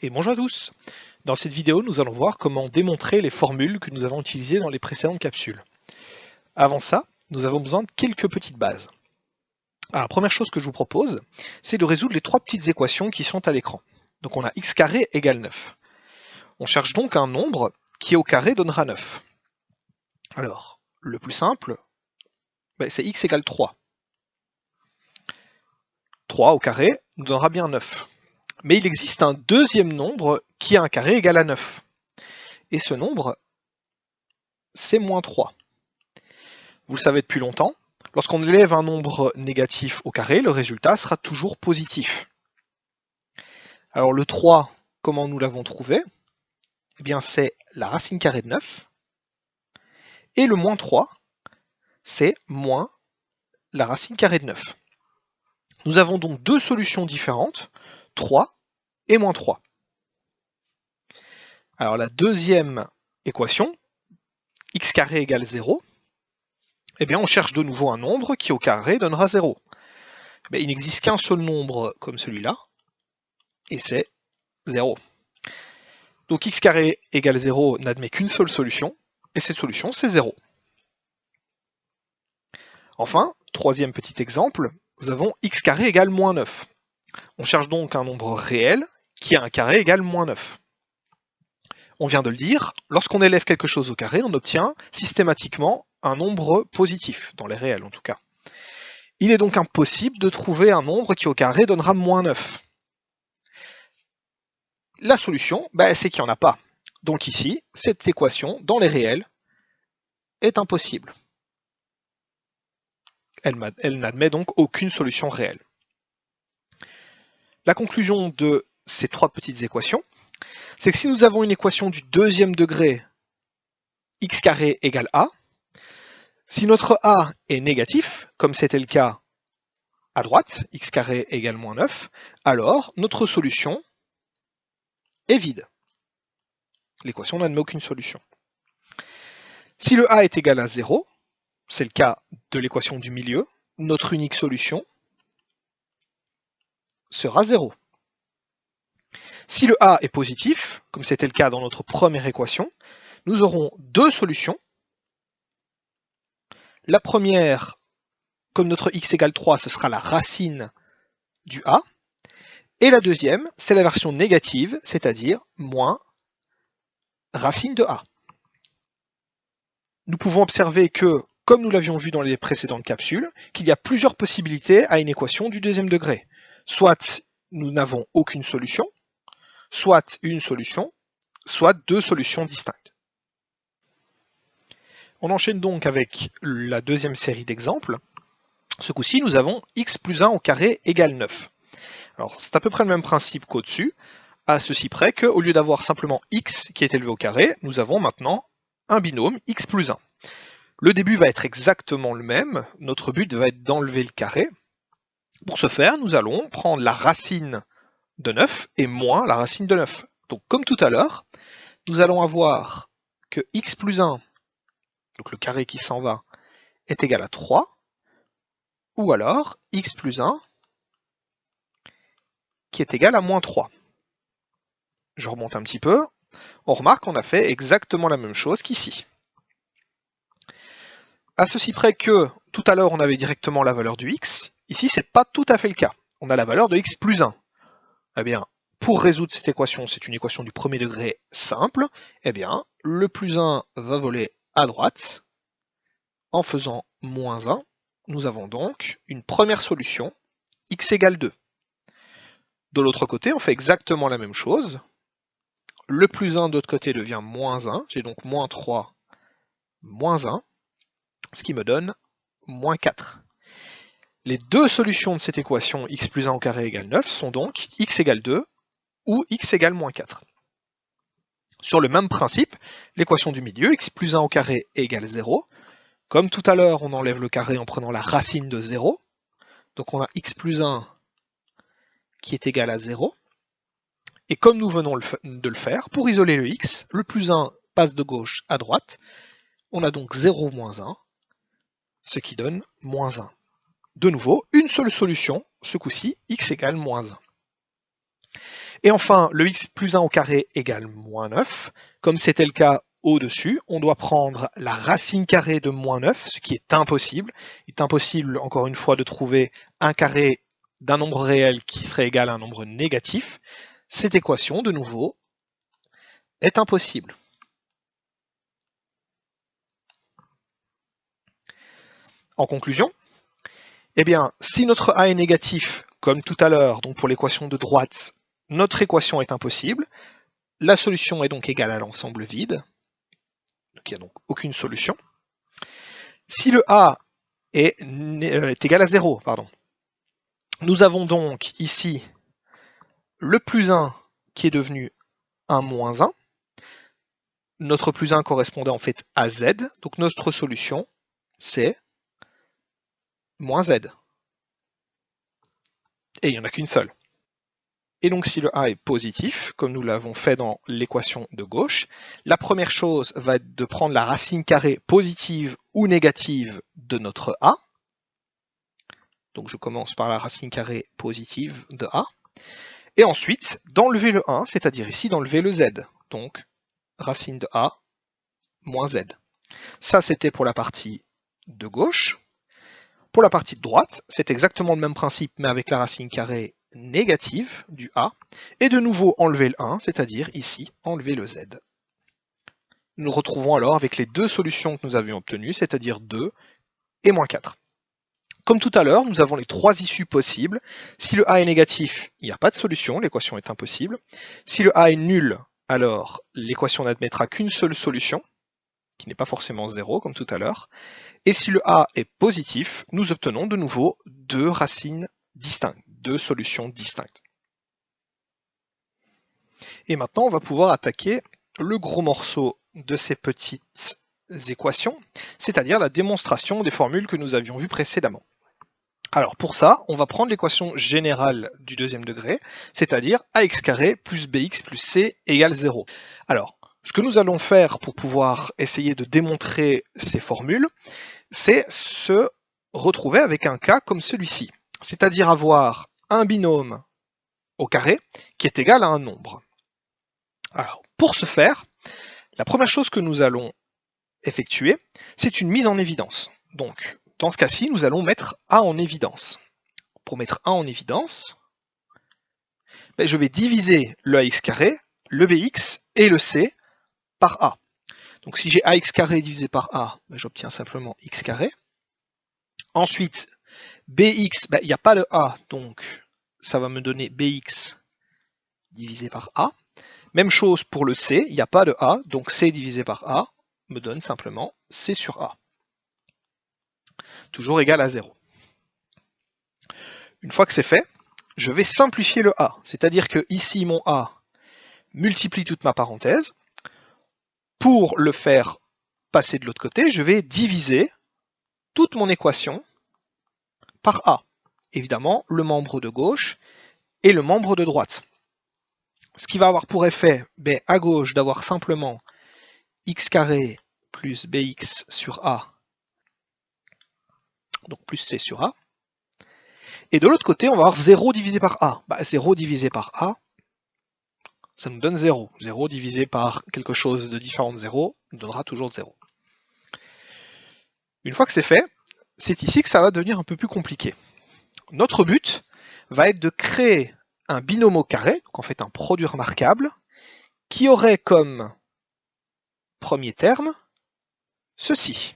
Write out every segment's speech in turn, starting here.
Et bonjour à tous. Dans cette vidéo, nous allons voir comment démontrer les formules que nous avons utilisées dans les précédentes capsules. Avant ça, nous avons besoin de quelques petites bases. Alors, la première chose que je vous propose, c'est de résoudre les trois petites équations qui sont à l'écran. Donc on a x carré égale 9. On cherche donc un nombre qui au carré donnera 9. Alors, le plus simple, c'est x égale 3. 3 au carré nous donnera bien 9. Mais il existe un deuxième nombre qui a un carré égal à 9. Et ce nombre, c'est moins 3. Vous le savez depuis longtemps, lorsqu'on élève un nombre négatif au carré, le résultat sera toujours positif. Alors le 3, comment nous l'avons trouvé? Eh bien c'est la racine carrée de 9. Et le moins 3, c'est moins la racine carrée de 9. Nous avons donc deux solutions différentes, 3 et moins 3. Alors la deuxième équation, x carré égale 0, eh bien on cherche de nouveau un nombre qui au carré donnera 0. Mais il n'existe qu'un seul nombre comme celui-là, et c'est 0. Donc x carré égale 0 n'admet qu'une seule solution, et cette solution c'est 0. Enfin, troisième petit exemple, nous avons x carré égale moins 9. On cherche donc un nombre réel qui a un carré égal moins 9. On vient de le dire, lorsqu'on élève quelque chose au carré, on obtient systématiquement un nombre positif, dans les réels en tout cas. Il est donc impossible de trouver un nombre qui au carré donnera moins 9. La solution, c'est qu'il n'y en a pas. Donc ici, cette équation, dans les réels, est impossible. Elle n'admet donc aucune solution réelle. La conclusion de ces trois petites équations, c'est que si nous avons une équation du deuxième degré, x carré égale a, si notre a est négatif, comme c'était le cas à droite, x carré égale moins 9, alors notre solution est vide. L'équation n'admet aucune solution. Si le a est égal à 0, c'est le cas de l'équation du milieu, notre unique solution sera 0. Si le a est positif, comme c'était le cas dans notre première équation, nous aurons deux solutions. La première, comme notre x égale 3, ce sera la racine du a. Et la deuxième, c'est la version négative, c'est-à-dire moins racine de a. Nous pouvons observer que, comme nous l'avions vu dans les précédentes capsules, qu'il y a plusieurs possibilités à une équation du deuxième degré. Soit nous n'avons aucune solution, soit une solution, soit deux solutions distinctes. On enchaîne donc avec la deuxième série d'exemples. Ce coup-ci, nous avons x plus 1 au carré égale 9. Alors, c'est à peu près le même principe qu'au-dessus, à ceci près qu'au lieu d'avoir simplement x qui est élevé au carré, nous avons maintenant un binôme x plus 1. Le début va être exactement le même, notre but va être d'enlever le carré. Pour ce faire, nous allons prendre la racine de 9 et moins la racine de 9. Donc comme tout à l'heure, nous allons avoir que x plus 1, donc le carré qui s'en va, est égal à 3, ou alors x plus 1 qui est égal à moins 3. Je remonte un petit peu, on remarque qu'on a fait exactement la même chose qu'ici. À ceci près que, tout à l'heure on avait directement la valeur du x, ici c'est pas tout à fait le cas. On a la valeur de x plus 1. Eh bien, pour résoudre cette équation, c'est une équation du premier degré simple, eh bien, le plus 1 va voler à droite. En faisant moins 1, nous avons donc une première solution, x égale 2. De l'autre côté, on fait exactement la même chose. Le plus 1 de l'autre côté devient moins 1, j'ai donc moins 3, moins 1, ce qui me donne moins 4. Les deux solutions de cette équation x plus 1 au carré égale 9 sont donc x égale 2 ou x égale moins 4. Sur le même principe, l'équation du milieu, x plus 1 au carré égale 0. Comme tout à l'heure, on enlève le carré en prenant la racine de 0. Donc on a x plus 1 qui est égal à 0. Et comme nous venons de le faire, pour isoler le x, le plus 1 passe de gauche à droite. On a donc 0 moins 1, ce qui donne moins 1. De nouveau, une seule solution, ce coup-ci, x égale moins 1. Et enfin, le x plus 1 au carré égale moins 9. Comme c'était le cas au-dessus, on doit prendre la racine carrée de moins 9, ce qui est impossible. Il est impossible, encore une fois, de trouver un carré d'un nombre réel qui serait égal à un nombre négatif. Cette équation, de nouveau, est impossible. En conclusion, eh bien, si notre a est négatif, comme tout à l'heure, donc pour l'équation de droite, notre équation est impossible. La solution est donc égale à l'ensemble vide. Donc il n'y a donc aucune solution. Si le a est égal à 0, nous avons donc ici le plus 1 qui est devenu un moins 1. Notre plus 1 correspondait en fait à z, donc notre solution c'est moins z. Et il n'y en a qu'une seule. Et donc si le a est positif, comme nous l'avons fait dans l'équation de gauche, la première chose va être de prendre la racine carrée positive ou négative de notre a. Donc je commence par la racine carrée positive de a. Et ensuite, d'enlever le 1, c'est-à-dire ici d'enlever le z. Donc racine de a moins z. Ça c'était pour la partie de gauche. Pour la partie de droite, c'est exactement le même principe, mais avec la racine carrée négative du a, et de nouveau enlever le 1, c'est-à-dire ici enlever le z. Nous nous retrouvons alors avec les deux solutions que nous avions obtenues, c'est-à-dire 2 et moins 4. Comme tout à l'heure, nous avons les trois issues possibles. Si le a est négatif, il n'y a pas de solution, l'équation est impossible. Si le a est nul, alors l'équation n'admettra qu'une seule solution, qui n'est pas forcément 0, comme tout à l'heure. Et si le a est positif, nous obtenons de nouveau deux racines distinctes, deux solutions distinctes. Et maintenant, on va pouvoir attaquer le gros morceau de ces petites équations, c'est-à-dire la démonstration des formules que nous avions vues précédemment. Alors pour ça, on va prendre l'équation générale du deuxième degré, c'est-à-dire ax carré plus bx plus c égale 0. Alors, ce que nous allons faire pour pouvoir essayer de démontrer ces formules, c'est se retrouver avec un cas comme celui-ci, c'est-à-dire avoir un binôme au carré qui est égal à un nombre. Alors, pour ce faire, la première chose que nous allons effectuer, c'est une mise en évidence. Donc, dans ce cas-ci, nous allons mettre A en évidence. Pour mettre A en évidence, je vais diviser le ax carré, le bx et le c par A. Donc si j'ai ax carré divisé par A, j'obtiens simplement x carré. Ensuite, bx, il n'y a pas de A, donc ça va me donner bx divisé par A. Même chose pour le c, il n'y a pas de A, donc c divisé par A me donne simplement c sur A. Toujours égal à 0. Une fois que c'est fait, je vais simplifier le A, c'est-à-dire que ici mon A multiplie toute ma parenthèse. Pour le faire passer de l'autre côté, je vais diviser toute mon équation par A. Évidemment, le membre de gauche et le membre de droite. Ce qui va avoir pour effet, à gauche, d'avoir simplement x carré plus bx sur A, donc plus c sur A. Et de l'autre côté, on va avoir 0 divisé par A. 0 divisé par A, ça nous donne 0. 0 divisé par quelque chose de différent de 0 nous donnera toujours 0. Une fois que c'est fait, c'est ici que ça va devenir un peu plus compliqué. Notre but va être de créer un binôme au carré, donc en fait un produit remarquable, qui aurait comme premier terme ceci.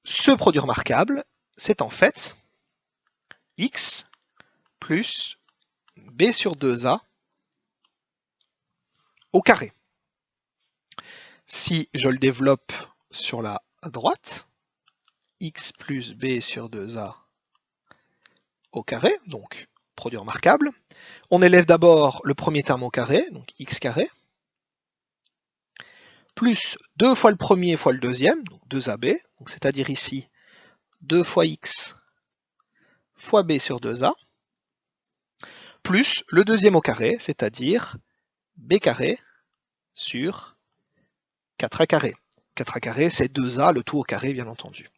Ce produit remarquable, c'est en fait x plus b sur 2a au carré. Si je le développe sur la droite, x plus b sur 2a au carré, donc produit remarquable. On élève d'abord le premier terme au carré, donc x carré, plus 2 fois le premier fois le deuxième, donc 2ab, c'est-à-dire ici 2 fois x fois b sur 2a, plus le deuxième au carré, c'est-à-dire b carré sur 4a carré. 4a carré, c'est 2a, le tout au carré, bien entendu.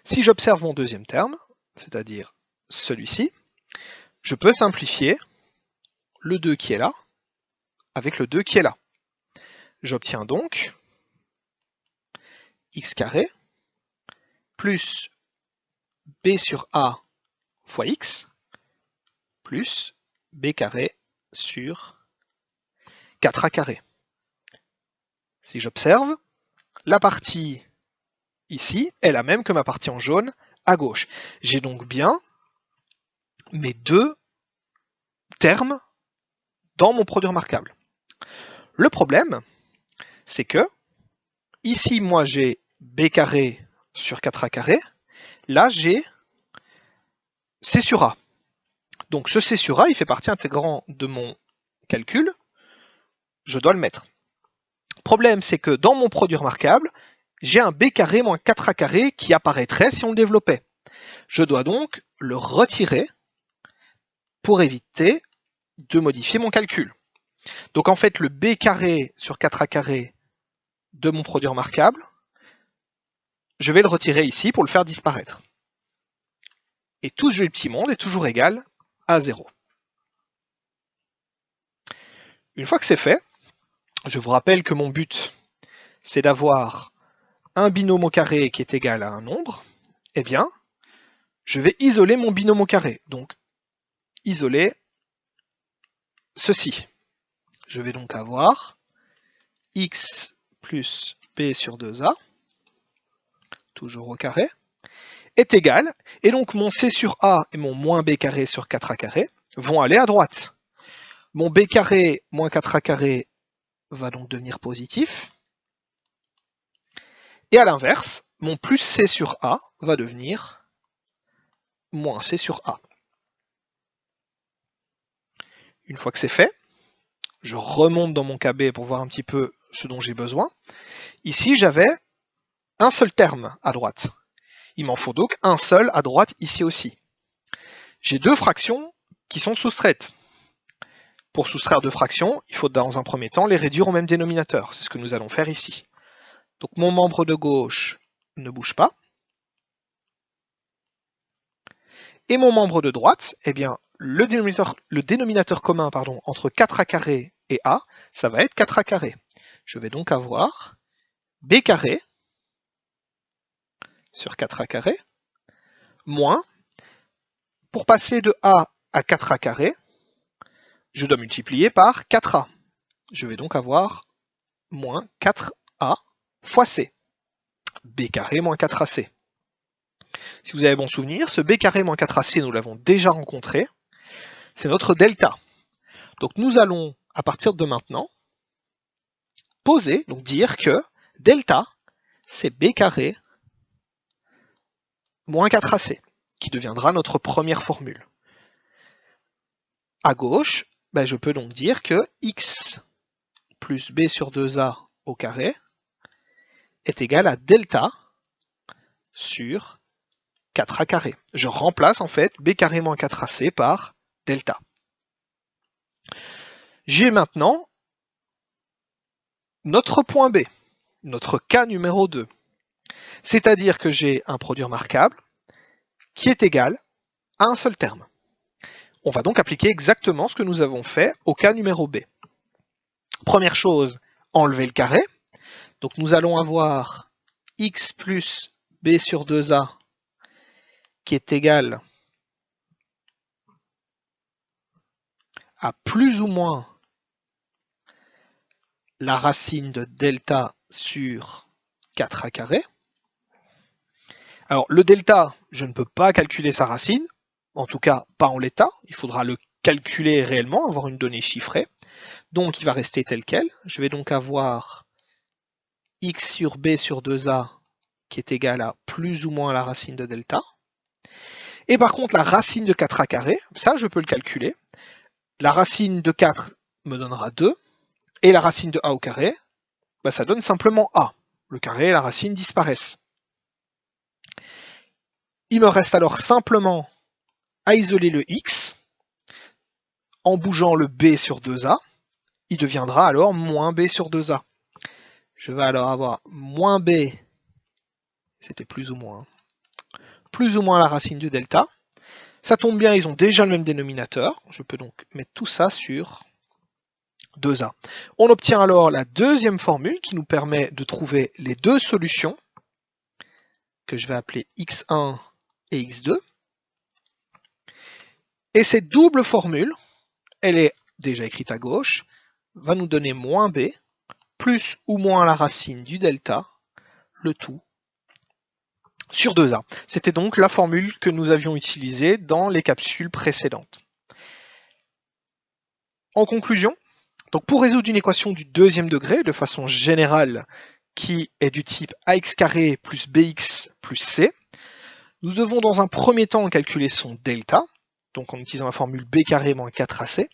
Si j'observe mon deuxième terme, c'est-à-dire celui-ci, je peux simplifier le 2 qui est là avec le 2 qui est là. J'obtiens donc x carré plus b sur a fois x plus b carré sur 4a carré. Si j'observe, la partie ici est la même que ma partie en jaune à gauche. J'ai donc bien mes deux termes dans mon produit remarquable. Le problème, c'est que ici, moi, j'ai b carré sur 4a carré. Là, j'ai c sur a. Donc ce c sur a, il fait partie intégrante de mon calcul. Je dois le mettre. Problème, c'est que dans mon produit remarquable, j'ai un b carré moins 4a carré qui apparaîtrait si on le développait. Je dois donc le retirer pour éviter de modifier mon calcul. Donc en fait, le b carré sur 4a carré de mon produit remarquable, je vais le retirer ici pour le faire disparaître. Et tout ce joli petit monde est toujours égal à 0. Une fois que c'est fait, je vous rappelle que mon but, c'est d'avoir un binôme au carré qui est égal à un nombre. Eh bien, je vais isoler mon binôme au carré. Donc, isoler ceci. Je vais donc avoir x plus b sur 2a, toujours au carré, est égal, et donc mon c sur a et mon moins b carré sur 4a carré vont aller à droite. Mon b carré moins 4a carré va donc devenir positif, et à l'inverse, mon plus c sur a va devenir moins c sur a. Une fois que c'est fait, je remonte dans mon KB pour voir un petit peu ce dont j'ai besoin. Ici, j'avais un seul terme à droite. Il m'en faut donc un seul à droite ici aussi. J'ai deux fractions qui sont soustraites. Pour soustraire deux fractions, il faut dans un premier temps les réduire au même dénominateur. C'est ce que nous allons faire ici. Donc mon membre de gauche ne bouge pas. Et mon membre de droite, eh bien, le dénominateur commun entre 4a carré et a, ça va être 4a carré. Je vais donc avoir b carré sur 4a carré, moins, pour passer de a à 4a carré, je dois multiplier par 4a. Je vais donc avoir moins 4a fois c. b carré moins 4ac. Si vous avez bon souvenir, ce b carré moins 4ac, nous l'avons déjà rencontré. C'est notre delta. Donc nous allons, à partir de maintenant, poser, donc dire que delta, c'est b carré moins 4ac, qui deviendra notre première formule. À gauche, je peux donc dire que x plus b sur 2a au carré est égal à delta sur 4a carré. Je remplace en fait b carré moins 4ac par delta. J'ai maintenant notre point B, notre cas numéro 2. C'est-à-dire que j'ai un produit remarquable qui est égal à un seul terme. On va donc appliquer exactement ce que nous avons fait au cas numéro B. Première chose, enlever le carré. Donc nous allons avoir x plus b sur 2a qui est égal à plus ou moins la racine de delta sur 4a carré. Alors le delta, je ne peux pas calculer sa racine, en tout cas pas en l'état, il faudra le calculer réellement, avoir une donnée chiffrée. Donc il va rester tel quel. Je vais donc avoir x sur b sur 2a qui est égal à plus ou moins la racine de delta. Et par contre la racine de 4a carré, ça je peux le calculer. La racine de 4 me donnera 2, et la racine de a au carré, ça donne simplement a. Le carré et la racine disparaissent. Il me reste alors simplement à isoler le x. En bougeant le b sur 2a, il deviendra alors moins b sur 2a. Je vais alors avoir moins b, c'était plus ou moins la racine du delta. Ça tombe bien, ils ont déjà le même dénominateur. Je peux donc mettre tout ça sur 2a. On obtient alors la deuxième formule qui nous permet de trouver les deux solutions que je vais appeler x1 et x2. Et cette double formule, elle est déjà écrite à gauche, va nous donner moins b plus ou moins la racine du delta, le tout sur 2a. C'était donc la formule que nous avions utilisée dans les capsules précédentes. En conclusion, donc pour résoudre une équation du deuxième degré de façon générale qui est du type ax carré plus bx plus c, nous devons dans un premier temps calculer son delta, donc en utilisant la formule b carré moins 4ac,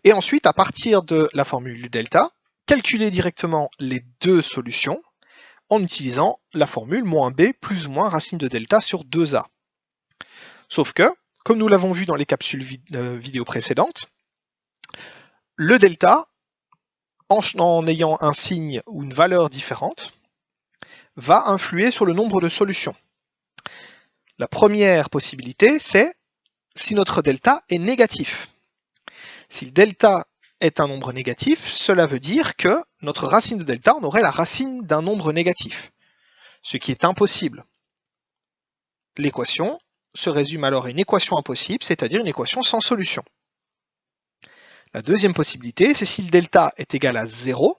et ensuite à partir de la formule du delta, calculer directement les deux solutions en utilisant la formule moins b plus ou moins racine de delta sur 2a. Sauf que, comme nous l'avons vu dans les capsules vidéo précédentes, le delta, en ayant un signe ou une valeur différente, va influer sur le nombre de solutions. La première possibilité, c'est si notre delta est négatif. Si le delta est un nombre négatif, cela veut dire que notre racine de delta, on aurait la racine d'un nombre négatif, ce qui est impossible. L'équation se résume alors à une équation impossible, c'est-à-dire une équation sans solution. La deuxième possibilité, c'est si le delta est égal à 0,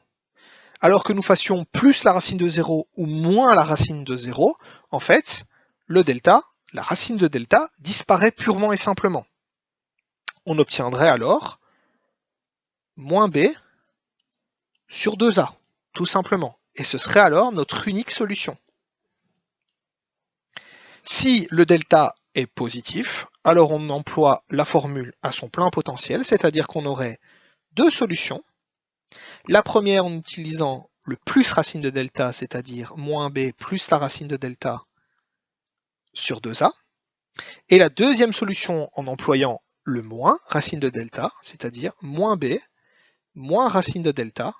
alors que nous fassions plus la racine de 0 ou moins la racine de 0, en fait, le delta, la racine de delta, disparaît purement et simplement. On obtiendrait alors moins b sur 2a, tout simplement. Et ce serait alors notre unique solution. Si le delta est positif, alors on emploie la formule à son plein potentiel, c'est-à-dire qu'on aurait deux solutions. La première en utilisant le plus racine de delta, c'est-à-dire moins b plus la racine de delta sur 2a. Et la deuxième solution en employant le moins racine de delta, c'est-à-dire moins b moins racine de delta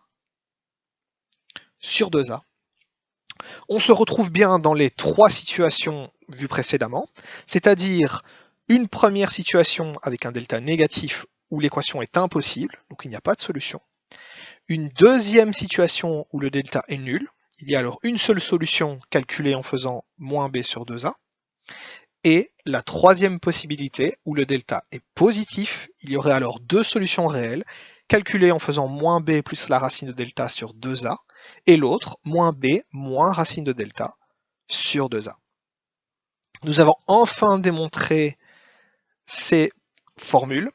sur 2a. On se retrouve bien dans les trois situations vues précédemment, c'est-à-dire une première situation avec un delta négatif où l'équation est impossible, donc il n'y a pas de solution. Une deuxième situation où le delta est nul, il y a alors une seule solution calculée en faisant moins b sur 2a. Et la troisième possibilité où le delta est positif, il y aurait alors deux solutions réelles, calculées en faisant moins b plus la racine de delta sur 2a, et l'autre, moins b moins racine de delta sur 2a. Nous avons enfin démontré ces formules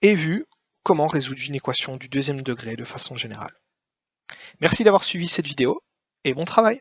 et vu comment résoudre une équation du deuxième degré de façon générale. Merci d'avoir suivi cette vidéo et bon travail!